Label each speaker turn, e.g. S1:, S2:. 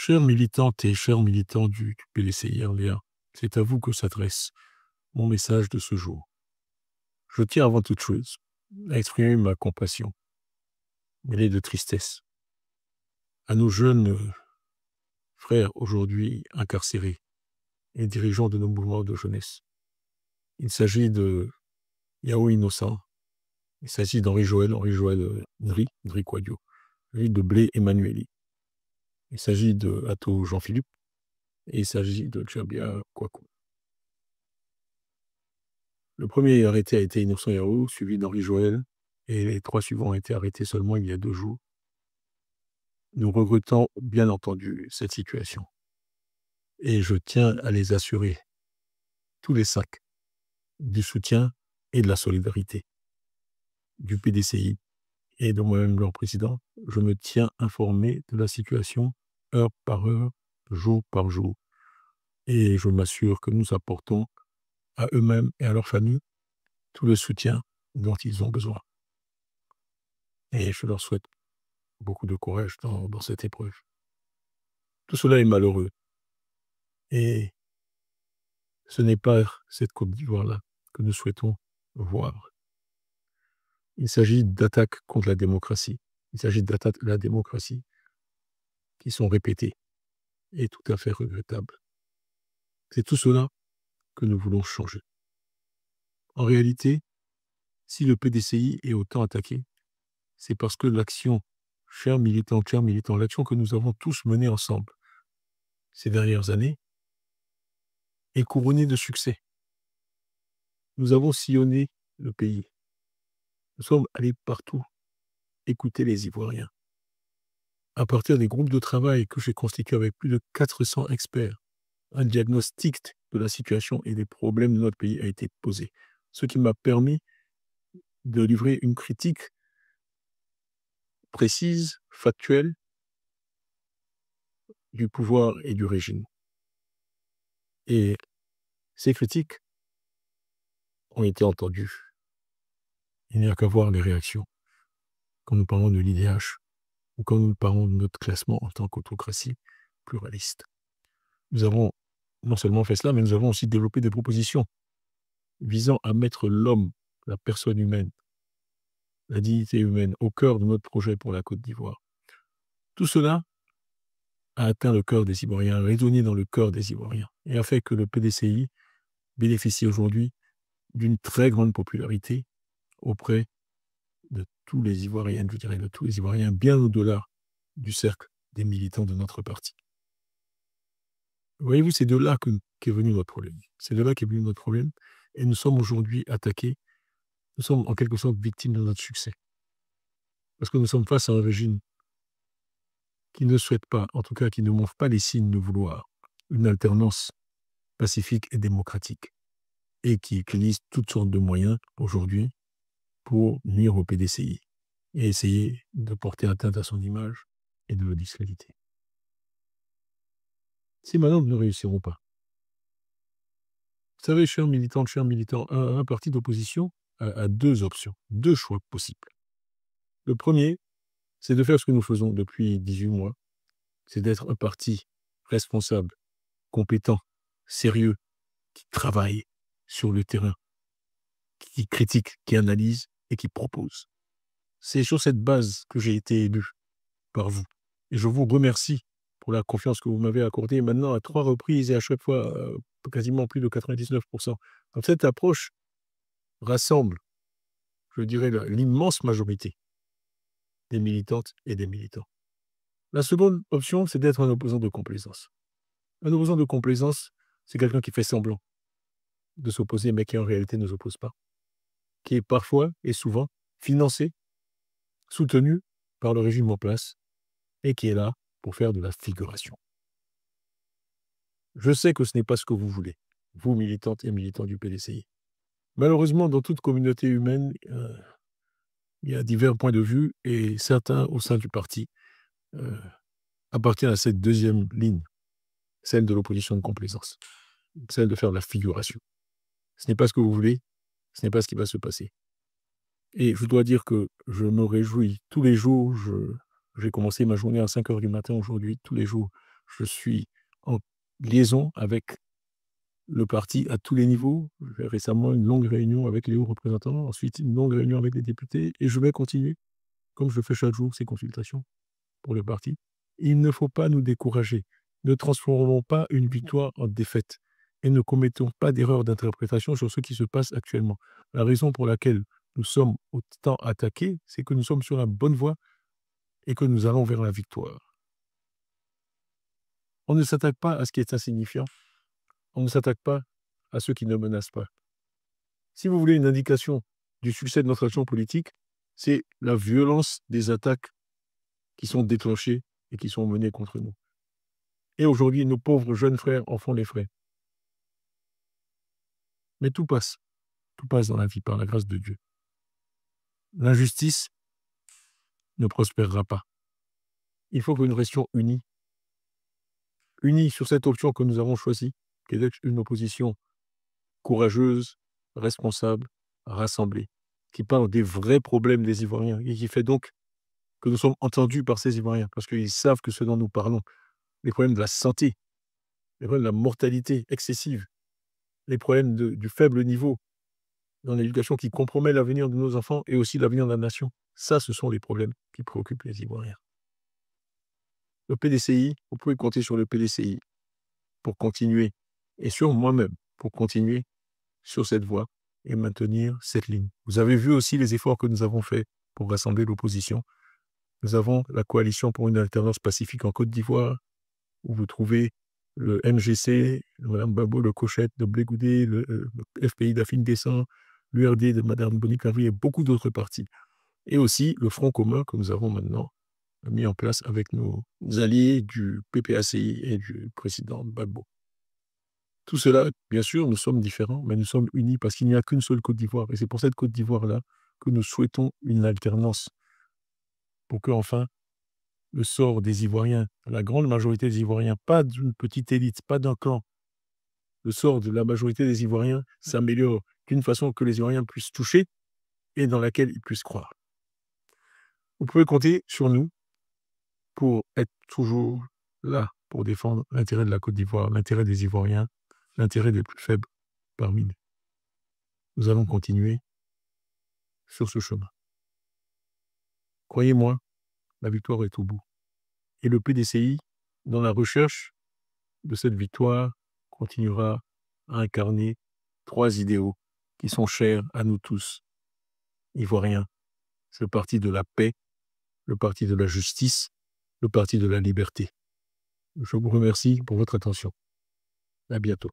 S1: Chères militantes et chers militants du PDCI RDA, c'est à vous que s'adresse mon message de ce jour. Je tiens avant toute chose à exprimer ma compassion, mêlée de tristesse, à nos jeunes frères aujourd'hui incarcérés et dirigeants de nos mouvements de jeunesse. Il s'agit de Yao Innocent, il s'agit Henri Joël Nri Kwadio, il s'agit de Blé Emmanueli, il s'agit de Atto Jean-Philippe et il s'agit de Djabia Kwaku. Le premier arrêté a été Innocent Yao, suivi d'Henri Joël, et les 3 suivants ont été arrêtés seulement il y a 2 jours. Nous regrettons bien entendu cette situation. Et je tiens à les assurer, tous les 5, du soutien et de la solidarité du PDCI et de moi-même, leur président. Je me tiens informé de la situation heure par heure, jour par jour. Et je m'assure que nous apportons à eux-mêmes et à leurs familles tout le soutien dont ils ont besoin. Et je leur souhaite beaucoup de courage dans cette épreuve. Tout cela est malheureux. Et ce n'est pas cette Côte d'Ivoire-là que nous souhaitons voir. Il s'agit d'attaques contre la démocratie. Il s'agit d'attaques de la démocratie qui sont répétées et tout à fait regrettables. C'est tout cela que nous voulons changer. En réalité, si le PDCI est autant attaqué, c'est parce que l'action, chers militants, l'action que nous avons tous menée ensemble ces dernières années est couronnée de succès. Nous avons sillonné le pays. Nous sommes allés partout écouter les Ivoiriens. À partir des groupes de travail que j'ai constitués avec plus de 400 experts, un diagnostic de la situation et des problèmes de notre pays a été posé, ce qui m'a permis de livrer une critique précise, factuelle, du pouvoir et du régime. Et ces critiques ont été entendues. Il n'y a qu'à voir les réactions quand nous parlons de l'IDH ou quand nous parlons de notre classement en tant qu'autocratie pluraliste. Nous avons non seulement fait cela, mais nous avons aussi développé des propositions visant à mettre l'homme, la personne humaine, la dignité humaine au cœur de notre projet pour la Côte d'Ivoire. Tout cela a atteint le cœur des Ivoiriens, a résonné dans le cœur des Ivoiriens et a fait que le PDCI bénéficie aujourd'hui d'une très grande popularité auprès de tous les Ivoiriens, je dirais de tous les Ivoiriens, bien au-delà du cercle des militants de notre parti. Voyez-vous, c'est de là qu'est venu notre problème. C'est de là qu'est venu notre problème. Et nous sommes aujourd'hui attaqués. Nous sommes en quelque sorte victimes de notre succès. Parce que nous sommes face à un régime qui ne souhaite pas, en tout cas qui ne montre pas les signes de vouloir une alternance pacifique et démocratique. Et qui utilise toutes sortes de moyens aujourd'hui pour nuire au PDCI et essayer de porter atteinte à son image et de le discréditer. Ces manœuvres ne réussiront pas. Vous savez, chers militants, un parti d'opposition a 2 options, 2 choix possibles. Le premier, c'est de faire ce que nous faisons depuis 18 mois, c'est d'être un parti responsable, compétent, sérieux, qui travaille sur le terrain, qui critique, qui analyse et qui propose. C'est sur cette base que j'ai été élu par vous. Et je vous remercie pour la confiance que vous m'avez accordée maintenant à 3 reprises et à chaque fois quasiment plus de 99%. Donc cette approche rassemble, je dirais, l'immense majorité des militantes et des militants. La seconde option, c'est d'être un opposant de complaisance. Un opposant de complaisance, c'est quelqu'un qui fait semblant de s'opposer, mais qui en réalité ne s'oppose pas, qui est parfois et souvent financé, soutenu par le régime en place, et qui est là pour faire de la figuration. Je sais que ce n'est pas ce que vous voulez, vous, militantes et militants du PDCI. Malheureusement, dans toute communauté humaine, il y a divers points de vue, et certains au sein du parti appartiennent à cette deuxième ligne, celle de l'opposition de complaisance, celle de faire de la figuration. Ce n'est pas ce que vous voulez, ce n'est pas ce qui va se passer. Et je dois dire que je me réjouis tous les jours. J'ai commencé ma journée à 5 h du matin aujourd'hui. Tous les jours, Je suis en liaison avec le parti à tous les niveaux. J'ai fait récemment une longue réunion avec les hauts représentants, ensuite une longue réunion avec les députés, et je vais continuer, comme je fais chaque jour, ces consultations pour le parti. Il ne faut pas nous décourager. Ne transformons pas une victoire en défaite et ne commettons pas d'erreurs d'interprétation sur ce qui se passe actuellement. La raison pour laquelle nous sommes autant attaqués, c'est que nous sommes sur la bonne voie et que nous allons vers la victoire. On ne s'attaque pas à ce qui est insignifiant. On ne s'attaque pas à ceux qui ne menacent pas. Si vous voulez une indication du succès de notre action politique, c'est la violence des attaques qui sont déclenchées et qui sont menées contre nous. Et aujourd'hui, nos pauvres jeunes frères en font les frais. Mais tout passe dans la vie par la grâce de Dieu. L'injustice ne prospérera pas. Il faut que nous restions unis sur cette option que nous avons choisie, qui est d'être une opposition courageuse, responsable, rassemblée, qui parle des vrais problèmes des Ivoiriens et qui fait donc que nous sommes entendus par ces Ivoiriens, parce qu'ils savent que ce dont nous parlons, les problèmes de la santé, les problèmes de la mortalité excessive, les problèmes du faible niveau dans l'éducation qui compromet l'avenir de nos enfants et aussi l'avenir de la nation. Ça, ce sont les problèmes qui préoccupent les Ivoiriens. Le PDCI, vous pouvez compter sur le PDCI pour continuer, et sur moi-même, pour continuer sur cette voie et maintenir cette ligne. Vous avez vu aussi les efforts que nous avons faits pour rassembler l'opposition. Nous avons la coalition pour une alternance pacifique en Côte d'Ivoire, où vous trouvez le MGC, Mme Babo, le Cochette de Blé-Goudé, le FPI d'Afine Descent, l'URD de Mme Bonique Henry et beaucoup d'autres partis. Et aussi le Front commun que nous avons maintenant mis en place avec nos alliés du PPACI et du président Gbagbo. Tout cela, bien sûr, nous sommes différents, mais nous sommes unis parce qu'il n'y a qu'une seule Côte d'Ivoire. Et c'est pour cette Côte d'Ivoire-là que nous souhaitons une alternance pour que, enfin, le sort des Ivoiriens, la grande majorité des Ivoiriens, pas d'une petite élite, pas d'un clan, le sort de la majorité des Ivoiriens s'améliore d'une façon que les Ivoiriens puissent toucher et dans laquelle ils puissent croire. Vous pouvez compter sur nous pour être toujours là, pour défendre l'intérêt de la Côte d'Ivoire, l'intérêt des Ivoiriens, l'intérêt des plus faibles parmi nous. Nous allons continuer sur ce chemin. Croyez-moi, la victoire est au bout. Et le PDCI, dans la recherche de cette victoire, continuera à incarner 3 idéaux qui sont chers à nous tous, Ivoiriens. C'est le parti de la paix, le parti de la justice, le parti de la liberté. Je vous remercie pour votre attention. À bientôt.